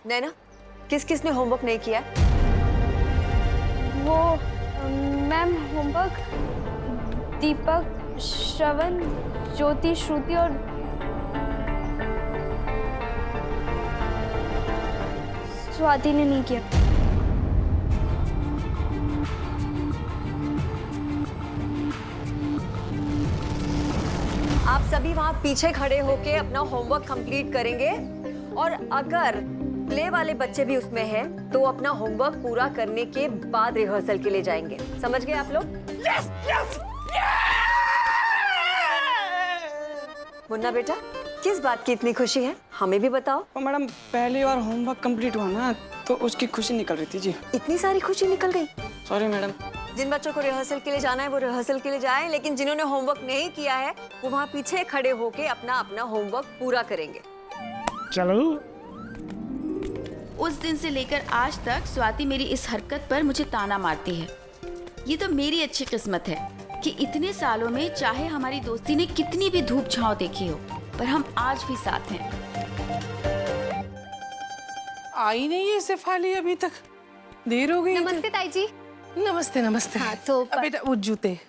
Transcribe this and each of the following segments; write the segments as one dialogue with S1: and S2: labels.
S1: नैना, किस किस ने होमवर्क नहीं किया?
S2: वो मैम होमवर्क दीपक, श्रवण, ज्योति, श्रुति और स्वाति ने नहीं किया।
S1: आप सभी वहां पीछे खड़े होके अपना होमवर्क कंप्लीट करेंगे और अगर प्ले वाले बच्चे भी उसमें हैं तो अपना होमवर्क पूरा करने के बाद रिहर्सल के लिए जाएंगे। समझ गए आप लोग?
S3: Yes yes.
S1: मुन्ना बेटा, किस बात की इतनी खुशी है? हमें भी बताओ।
S4: मैडम पहली बार होमवर्क कंप्लीट हुआ ना, तो उसकी खुशी निकल रही थी जी।
S1: इतनी सारी खुशी निकल गई।
S4: Sorry madam.
S1: जिन बच्चों को रिहर्सल के लिए जाना है वो रिहर्सल के लिए जाए, लेकिन जिन्होंने होमवर्क नहीं किया है वो वहाँ पीछे खड़े होके अपना अपना होमवर्क पूरा करेंगे।
S3: चलो।
S5: उस दिन से लेकर आज तक स्वाति मेरी इस हरकत पर मुझे ताना मारती है। ये तो मेरी अच्छी किस्मत है कि इतने सालों में चाहे हमारी दोस्ती ने कितनी भी धूप छांव देखी हो, पर हम आज भी साथ हैं।
S6: आई नहीं है शेफाली अभी तक, देर हो गई।
S2: नमस्ते ताई जी।
S6: नमस्ते नमस्ते।
S2: हाँ तो
S6: बेटा वो जूते।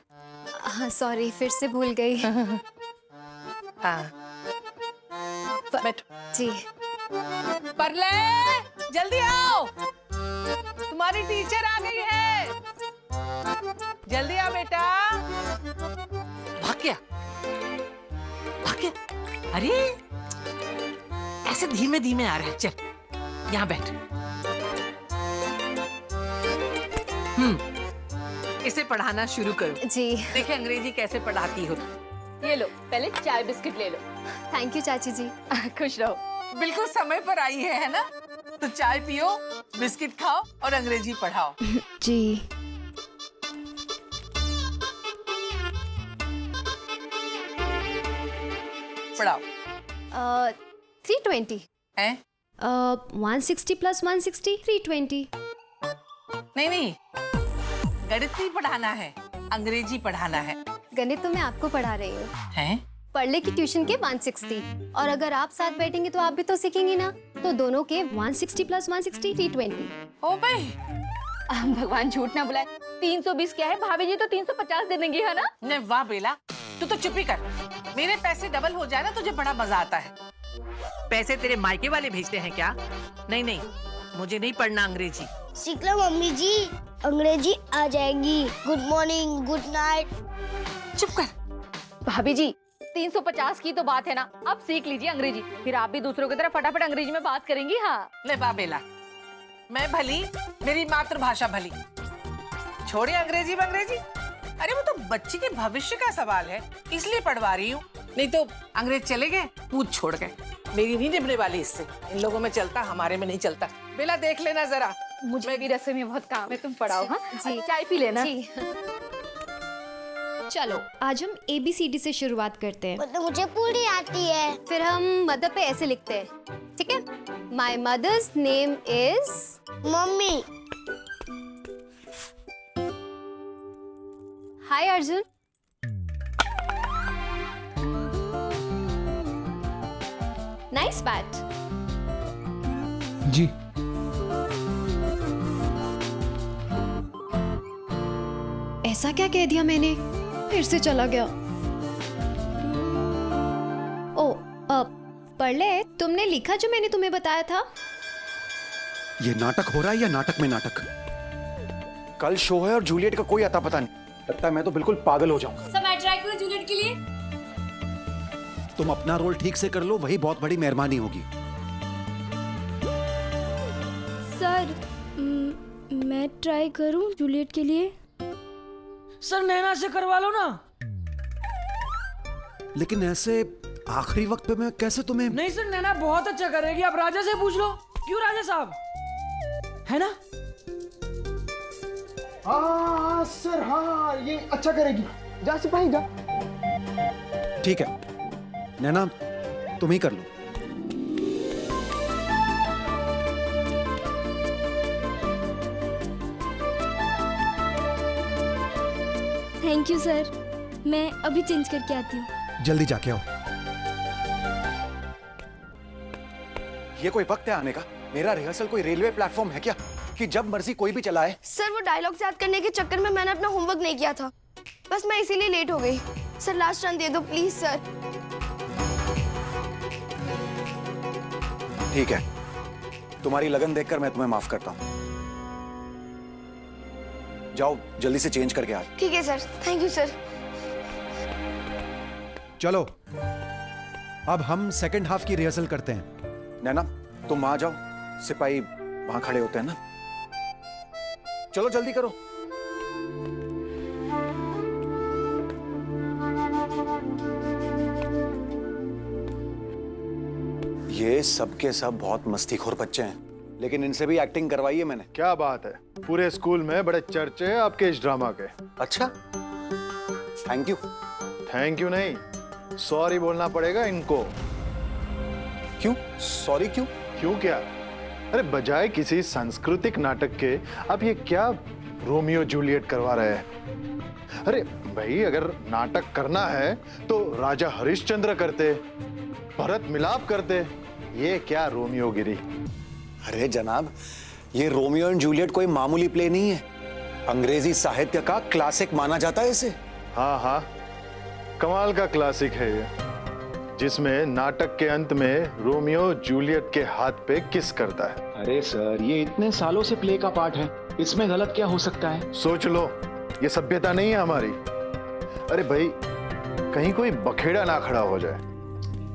S2: हाँ सॉरी, फिर से भूल गई।
S6: हाँ बैठो।
S2: जी।
S6: परले जल्दी आओ, तुम्हारी टीचर आ गई है, जल्दी आओ बेटा।
S7: भाग गया? अरे ऐसे धीमे धीमे आ रहा है। चल यहाँ बैठ। इसे पढ़ाना शुरू करो।
S2: जी।
S7: देखे अंग्रेजी कैसे पढ़ाती हो।
S8: ये लो, पहले चाय बिस्किट ले लो।
S2: थैंक यू चाची जी।
S8: खुश रहो।
S6: बिल्कुल समय पर आई है ना? तो चाय पियो, बिस्किट खाओ और अंग्रेजी पढ़ाओ।
S2: जी।
S6: पढ़ाओ।
S2: 320
S6: हैं?
S2: 160 + 160 320।
S6: नहीं, गणित नहीं पढ़ाना है, अंग्रेजी पढ़ाना है।
S2: गणित तो मैं आपको पढ़ा रही हूँ।
S6: हैं?
S2: पढ़ले की ट्यूशन के 160, और अगर आप साथ बैठेंगे तो आप भी तो सीखेंगी ना, तो दोनों के 160 + 160 320।
S6: ओ भाई,
S8: भगवान झूठ ना बुलाए। 320 क्या है, भाभी जी तो 350 दे देंगी, है ना?
S6: नहीं वाह बेला, तू तो चुप ही कर। मेरे पैसे डबल हो जाए ना, तुझे बड़ा मजा आता है।
S7: पैसे तेरे मायके वाले भेजते हैं क्या? नहीं, मुझे नहीं पढ़ना अंग्रेजी।
S9: सीख लो मम्मी जी, अंग्रेजी आ जाएगी। Good morning, good night.
S6: चुप कर।
S8: भाभी जी 350 की तो बात है ना, आप सीख लीजिए अंग्रेजी, फिर आप भी दूसरों की तरह फटाफट अंग्रेजी में बात करेंगी। हाँ
S6: ले वाह बेला, मैं भली, मेरी मातृभाषा भली। छोड़िए अंग्रेजी। अरे वो तो बच्ची के भविष्य का सवाल है, इसलिए पढ़वा रही हूँ। नहीं तो अंग्रेज चले गए, पूछ छोड़ गए। मेरी नहीं निभने वाली इससे। इन लोगों में चलता, हमारे में नहीं चलता। बेला देख लेना जरा।
S8: मुझे भी रसोई में बहुत काम है, तुम पढ़ाओ। हाँ
S2: जी।
S8: चाय पी लेना।
S2: जी। चलो आज हम ABCD से शुरुआत करते हैं।
S9: तो मुझे पूरी आती है।
S2: फिर हम मदर पे ऐसे लिखते हैं, ठीक है? My mother's name is
S9: mummy.
S2: Hi Arjun. Nice bat.
S3: जी।
S2: ऐसा क्या कह दिया मैंने? फिर से चला गया। ओ पढ़ले, तुमने लिखा जो मैंने तुम्हें बताया था?
S10: ये नाटक हो रहा है या नाटक में नाटक? कल शो है और जूलियट का कोई अता पता नहीं। लगता है मैं तो बिल्कुल पागल हो जाऊंगा।
S2: सब मैं ट्राई करूं जूलियट के लिए।
S10: तुम अपना रोल ठीक से कर लो, वही बहुत बड़ी मेहरबानी होगी।
S2: सर मैं ट्राई करूं जूलियट के लिए?
S4: सर नैना से करवा लो ना।
S10: लेकिन ऐसे आखिरी वक्त पे मैं कैसे तुम्हें?
S4: नहीं सर, नैना बहुत अच्छा करेगी, आप राजा से पूछ लो। क्यों राजा साहब, है ना?
S11: हाँ सर, हाँ ये अच्छा करेगी। जा सिपाही जा।
S10: ठीक है नैना, तुम ही कर लो।
S2: थैंक यू सर, मैं अभी चेंज करके आती हूँ।
S10: जल्दी जाके आओ। ये कोई वक्त है आने का? मेरा रिहर्सल कोई रेलवे प्लेटफॉर्म है क्या कि जब मर्जी कोई भी चलाए?
S9: सर वो डायलॉग्स याद करने के चक्कर में मैंने अपना होमवर्क नहीं किया था, बस मैं इसीलिए लेट हो गई। सर लास्ट रन दे दो प्लीज सर।
S10: ठीक है, तुम्हारी लगन देखकर मैं तुम्हें माफ करता हूँ। जाओ जल्दी से चेंज करके आ।
S9: ठीक है सर, थैंक यू सर।
S10: चलो अब हम सेकंड हाफ की रिहर्सल करते हैं। नैना तुम वहां जाओ, सिपाही वहां खड़े होते हैं ना। चलो जल्दी करो। ये सब के सब बहुत मस्तीखोर बच्चे हैं, लेकिन इनसे भी एक्टिंग करवाई है मैंने।
S11: क्या बात है, पूरे स्कूल में बड़े चर्चे हैं आपके इस ड्रामा के।
S10: अच्छा, थैंक यू।
S11: थैंक यू नहीं, सॉरी बोलना पड़ेगा इनको।
S10: क्यों सॉरी? क्यों
S11: क्यों क्या? अरे बजाय किसी सांस्कृतिक नाटक के आप ये क्या रोमियो जूलियट करवा रहे हैं? अरे भाई अगर नाटक करना है तो राजा हरिश्चंद्र करते, भरत मिलाप करते, ये क्या रोमियो गिरी?
S10: अरे जनाब, ये रोमियो एंड जूलियट कोई मामूली प्ले नहीं है, अंग्रेजी साहित्य का क्लासिक माना जाता है इसे।
S11: हाँ हाँ, कमाल का क्लासिक है ये, जिसमें नाटक के अंत में रोमियो जूलियट के हाथ पे किस करता है।
S10: अरे सर, ये इतने सालों से प्ले का पार्ट है, इसमें गलत क्या हो सकता है?
S11: सोच लो, ये सभ्यता नहीं है हमारी। अरे भाई कहीं कोई बखेड़ा ना खड़ा हो जाए।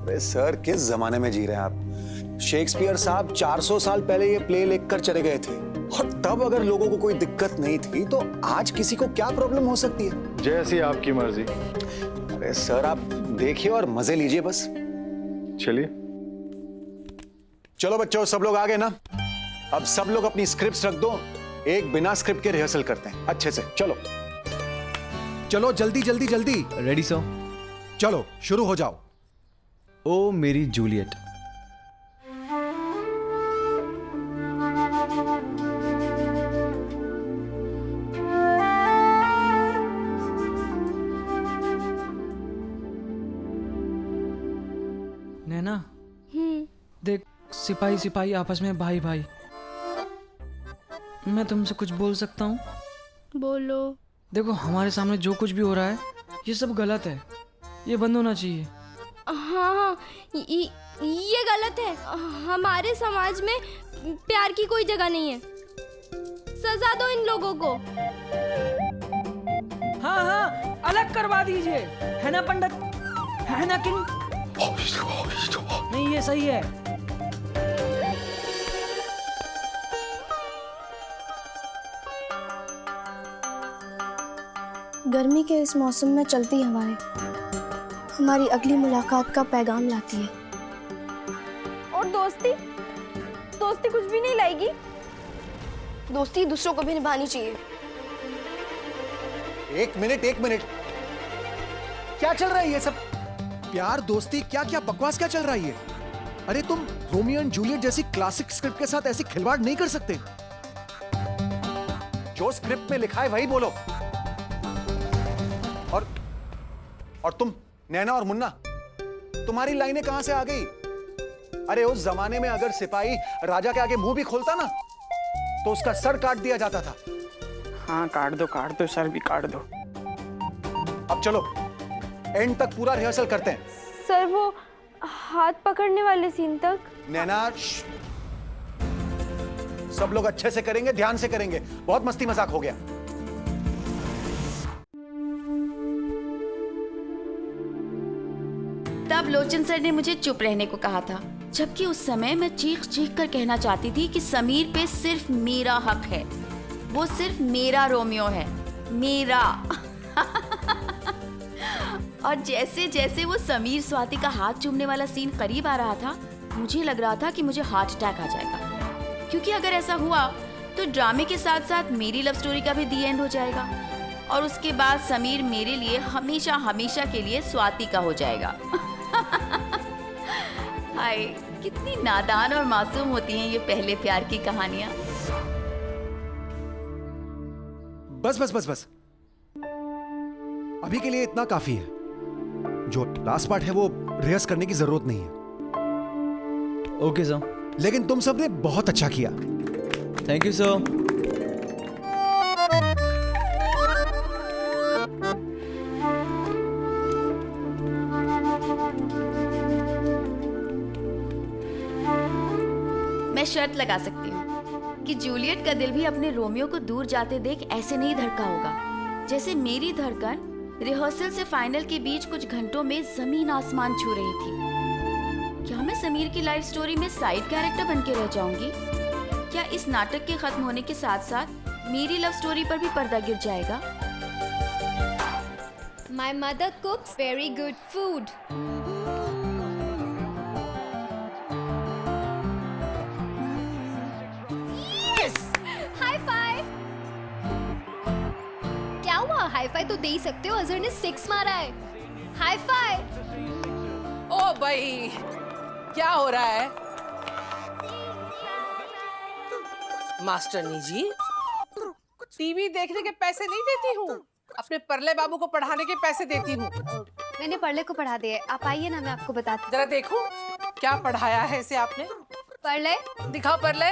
S10: अरे सर, किस जमाने में जी रहे हैं आप? शेक्सपियर साहब 400 साल पहले ये प्ले लिखकर चले गए थे, और तब अगर लोगों को कोई दिक्कत नहीं थी तो आज किसी को क्या प्रॉब्लम हो सकती है?
S11: जैसी आपकी मर्जी।
S10: अरे सर, आप देखिए और मजे लीजिए बस।
S11: चलिए
S10: चलो बच्चों, सब लोग आ गए ना? अब सब लोग अपनी स्क्रिप्ट्स रख दो, एक बिना स्क्रिप्ट के रिहर्सल करते हैं अच्छे से। चलो चलो जल्दी जल्दी जल्दी।
S12: Ready sir?
S10: चलो शुरू हो जाओ।
S12: ओ मेरी जूलियट।
S4: नैना, देख सिपाही सिपाही आपस में भाई भाई। मैं तुमसे कुछ बोल सकता हूँ?
S9: बोलो।
S4: देखो हमारे सामने जो कुछ भी हो रहा है ये सब गलत है, ये बंद होना चाहिए।
S9: हाँ, ये गलत है। हमारे समाज में प्यार की कोई जगह नहीं है। सजा दो इन लोगों को।
S4: हाँ हाँ, अलग करवा दीजिए, है ना पंडित? है ना किंग? नहीं, ये सही है।
S9: गर्मी के इस मौसम में चलती हवाएं हमारी अगली मुलाकात का पैगाम लाती है। और दोस्ती कुछ भी नहीं लाएगी। दोस्ती दूसरों को भी निभानी चाहिए।
S10: एक मिनट, क्या चल रहा है ये सब? प्यार दोस्ती क्या क्या बकवास क्या चल रहा है ये? अरे तुम रोमियो एंड जूलियट जैसी क्लासिक स्क्रिप्ट के साथ ऐसी खिलवाड़ नहीं कर सकते। जो स्क्रिप्ट में लिखा है वही बोलो। और तुम नैना और मुन्ना, तुम्हारी लाइनें कहां से आ गई? अरे उस जमाने में अगर सिपाही राजा के आगे मुंह भी खोलता ना तो उसका सर काट दिया जाता था।
S3: हाँ काट दो सर भी काट दो।
S10: अब चलो एंड तक पूरा रिहर्सल करते हैं।
S9: सर वो हाथ पकड़ने वाले सीन तक।
S10: नैना सब लोग अच्छे से करेंगे, ध्यान से करेंगे, बहुत मस्ती मजाक हो गया।
S5: तब लोचन सर ने मुझे चुप रहने को कहा था, जबकि उस समय मैं चीख चीख कर कहना चाहती थी कि समीर पे सिर्फ मेरा हक है, वो सिर्फ मेरा रोमियो है, मेरा। और जैसे जैसे वो समीर स्वाति का हाथ चूमने वाला सीन करीब आ रहा था, मुझे लग रहा था कि मुझे हार्ट अटैक आ जाएगा, क्योंकि अगर ऐसा हुआ तो ड्रामे के साथ साथ मेरी लव स्टोरी का भी दी एंड हो जाएगा, और उसके बाद समीर मेरे लिए हमेशा हमेशा के लिए स्वाति का हो जाएगा। हाय, कितनी नादान और मासूम होती हैं ये पहले प्यार की कहानियां।
S10: बस बस बस बस, अभी के लिए इतना काफी है। जो लास्ट पार्ट है वो रिहर्स करने की जरूरत नहीं है।
S12: Okay sir.
S10: लेकिन तुम सबने बहुत अच्छा किया।
S12: Thank you sir.
S5: मैं शर्त लगा सकती हूँ कि जूलियट का दिल भी अपने रोमियो को दूर जाते देख ऐसे नहीं धड़का होगा जैसे मेरी धड़कन रिहर्सल से फाइनल के बीच कुछ घंटों में जमीन आसमान छू रही थी। क्या मैं समीर की लाइफ स्टोरी में साइड कैरेक्टर बन के रह जाऊंगी? क्या इस नाटक के खत्म होने के साथ साथ मेरी लव स्टोरी पर भी पर्दा गिर जाएगा?
S2: My mother cooks very good food. Yes! High five! क्या हुआ? हाई फाइव तो दे ही सकते हो, अजहर ने 6 मारा है। High five!
S6: ओ भाई, क्या हो रहा है? मास्टरनी जी, टीवी देखने के पैसे नहीं देती हूँ, अपने परले बाबू को पढ़ाने के पैसे देती हूँ।
S2: मैंने परले को पढ़ा दिया है, आप आइए ना, मैं आपको बताती हूँ।
S6: जरा देखो क्या पढ़ाया है इसे आपने।
S2: परले
S6: दिखाओ परले।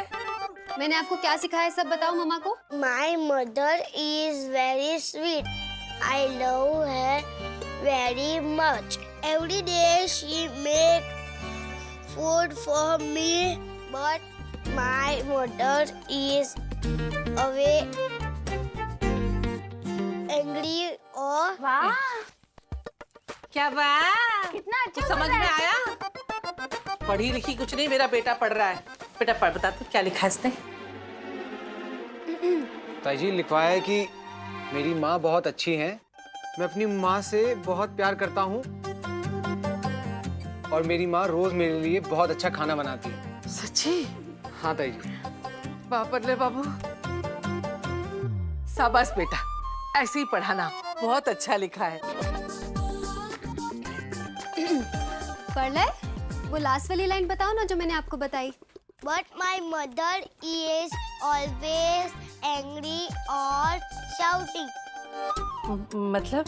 S2: मैंने आपको क्या सिखाया है सब बताओ मम्मा को।
S9: My mother is very sweet. I love her very much. Every day she make food for me, but my mother is away angry or
S6: क्या बात, कितना अच्छा समझ में आया? पढ़ी लिखी कुछ नहीं, मेरा बेटा पढ़ रहा है। बेटा पढ़, बता तू क्या लिखा है इसने?
S3: ताई जी लिखवाया है कि मेरी माँ बहुत अच्छी हैं, मैं अपनी माँ से बहुत प्यार करता हूँ और मेरी माँ रोज मेरे लिए बहुत अच्छा खाना बनाती है।
S6: सच्ची?
S3: हाँ ताई जी।
S6: परले बाबू, शाबाश बेटा, ऐसे ही पढ़ाना, बहुत अच्छा लिखा है।
S2: परले वो लास्ट वाली लाइन बताओ ना जो मैंने आपको बताई।
S9: but my mother is always angry or shouting.
S6: मतलब?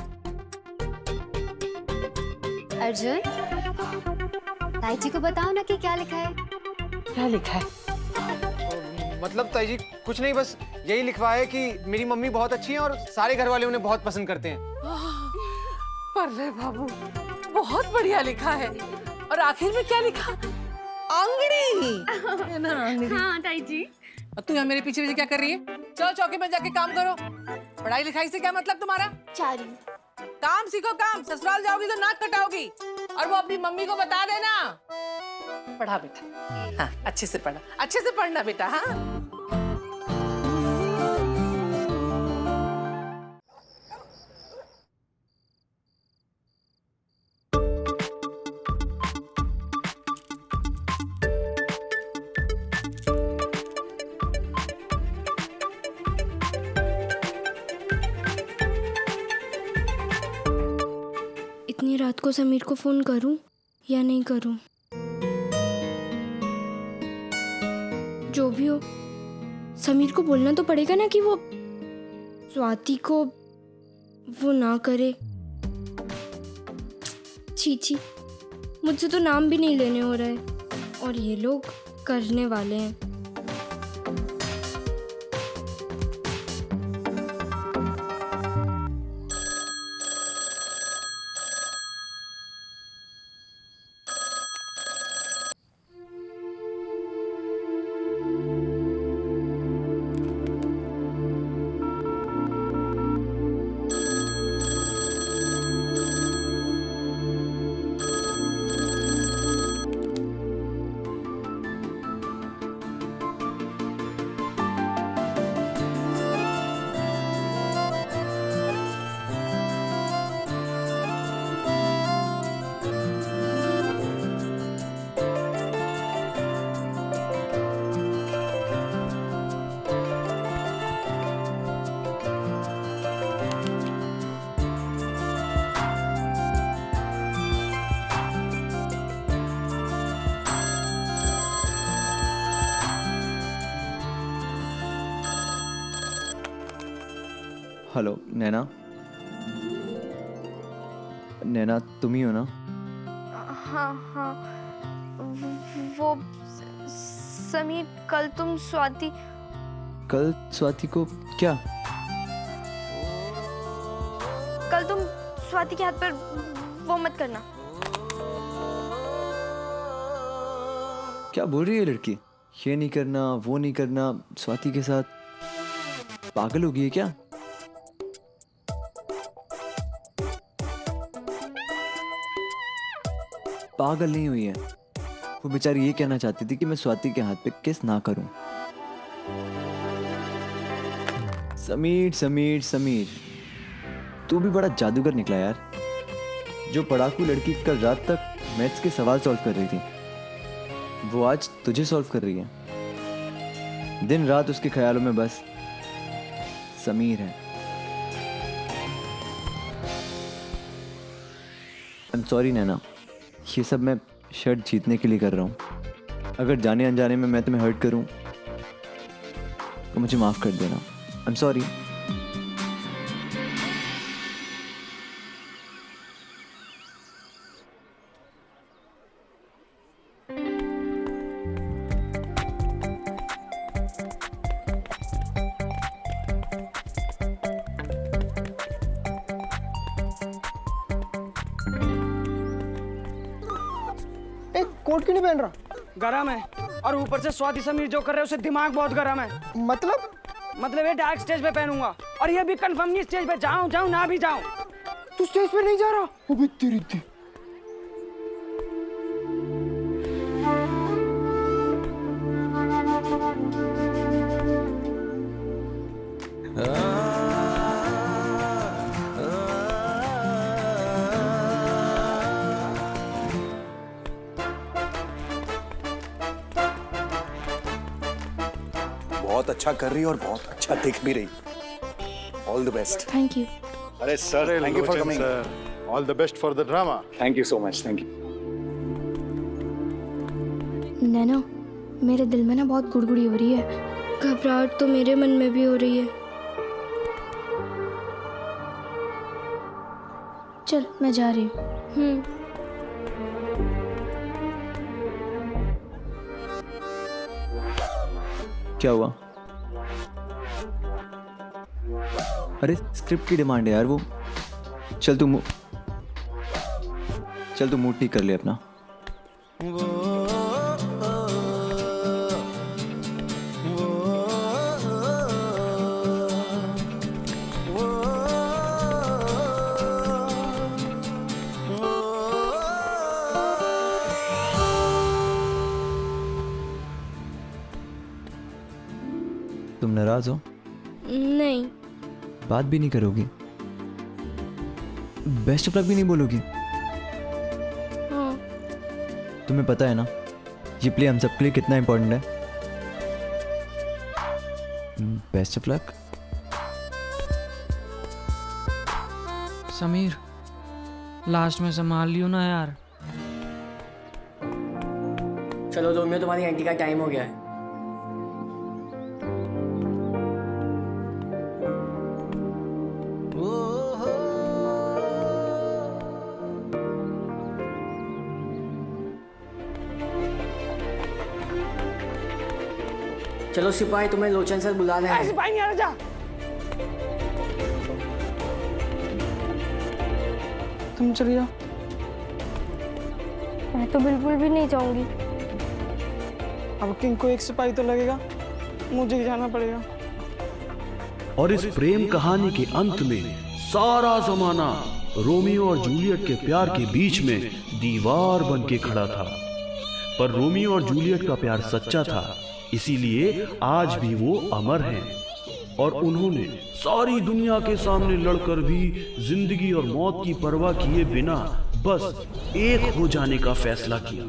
S2: अर्जुन, ताई जी को बताओ ना कि क्या लिखा है।
S6: क्या लिखा है?
S3: मतलब ताई जी कुछ नहीं, बस यही लिखवाया है कि मेरी मम्मी बहुत अच्छी हैं और सारे घर वाले उन्हें बहुत पसंद करते हैं।
S6: परले बाबू, बहुत बढ़िया लिखा है। और आखिर में क्या लिखा? आंगड़ी।
S8: हाँ ताई जी।
S6: और तू यहाँ मेरे पीछे पीछे क्या कर रही है? चलो चौकी में जाके काम करो। पढ़ाई लिखाई से क्या मतलब तुम्हारा?
S9: चारू,
S6: काम सीखो काम, ससुराल जाओगी तो नाक कटाओगी। और वो अपनी मम्मी को बता देना। पढ़ा बेटा, हाँ अच्छे से पढ़ना, अच्छे से पढ़ना बेटा। हाँ
S9: इतनी रात को समीर को फोन करूं या नहीं करूं? जो भी हो, समीर को बोलना तो पड़ेगा ना कि वो स्वाति को वो ना करे। छी, मुझसे तो नाम भी नहीं लेने हो रहा है और ये लोग करने वाले हैं।
S12: हेलो नैना, नैना तुम ही हो ना?
S9: हाँ, वो समीर, कल तुम स्वाति
S12: कल स्वाति को क्या?
S9: कल तुम स्वाति के हाथ पर वो मत करना।
S12: क्या बोल रही है लड़की? ये नहीं करना, वो नहीं करना स्वाति के साथ? पागल हो गई है क्या? पागल नहीं हुई है, वो बेचारी ये कहना चाहती थी कि मैं स्वाति के हाथ पे किस ना करूं। समीर समीर समीर, तू भी बड़ा जादूगर निकला यार। जो पढ़ाकू लड़की कल रात तक मैथ्स के सवाल सॉल्व कर रही थी, वो आज तुझे सॉल्व कर रही है। दिन रात उसके ख्यालों में बस समीर है। आई एम सॉरी नैना, ये सब मैं शर्ट जीतने के लिए कर रहा हूँ। अगर जाने अनजाने में मैं तुम्हें हर्ट करूँ तो मुझे माफ़ कर देना। I am sorry.
S13: कोट क्यों नहीं पहन रहा?
S4: गरम है, और ऊपर से स्वाति समीर जो कर रहे हैं उससे दिमाग बहुत गरम है। मतलब ये डार्क स्टेज पे पहनूंगा, और ये भी कंफर्म नहीं स्टेज पे जाऊं ना भी जाऊं।
S13: तू स्टेज पे नहीं जा रहा? वो भी तेरी थी।
S10: बहुत अच्छा कर रही और बहुत अच्छा दिख भी रही। All the best.
S9: Thank you.
S10: अरे sir, thank you for coming.
S11: All the best for the drama.
S10: Thank you so much. Thank you.
S9: Naina, मेरे दिल में ना बहुत गुड़गुड़ी हो रही है। घबराहट तो मेरे मन में भी हो रही है। चल, मैं जा रही हूँ।
S12: क्या हुआ? अरे स्क्रिप्ट की डिमांड है यार वो। चल तू मूड ठीक कर ले अपना। तुम नाराज हो?
S9: नहीं।
S12: बात भी नहीं करोगी? बेस्ट ऑफ लक भी नहीं बोलोगी?
S9: हाँ।
S12: तुम्हें पता है ना ये प्ले हम सबके लिए कितना इंपॉर्टेंट है। Best of luck.
S4: Sameer, last में संभाल लियो ना यार।
S13: चलो रोमियो, तुम्हारी एंटी का टाइम हो गया है। चलो सिपाही, तुम्हें लोचन सर बुला रहे हैं।
S4: सिपाही नहीं आ रहा, जा। तुम चलिए।
S9: मैं तो बिल्कुल भी नहीं जाऊंगी।
S4: अब किंग को एक सिपाही तो लगेगा, मुझे जाना पड़ेगा।
S14: और इस प्रेम कहानी के अंत में सारा जमाना रोमियो और जूलियट के प्यार के बीच में दीवार बन के खड़ा था। पर रोमियो और जूलियट का प्यार सच्चा था, इसीलिए आज भी वो अमर हैं। और उन्होंने सारी दुनिया के सामने लड़कर भी जिंदगी और मौत की परवाह किए बिना बस एक हो जाने का फैसला किया।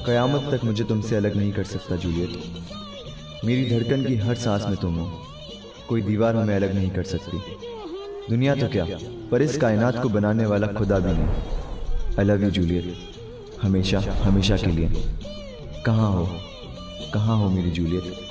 S12: कयामत तक मुझे तुमसे अलग नहीं कर सकता जूलियट। मेरी धड़कन की हर सांस में तुम हो। कोई दीवार हमें अलग नहीं कर सकती। दुनिया तो क्या, पर इस कायनात को बनाने वाला खुदा भी नहीं। आई लव यू जूलियट, हमेशा हमेशा के लिए। कहाँ हो मेरी जूलियट?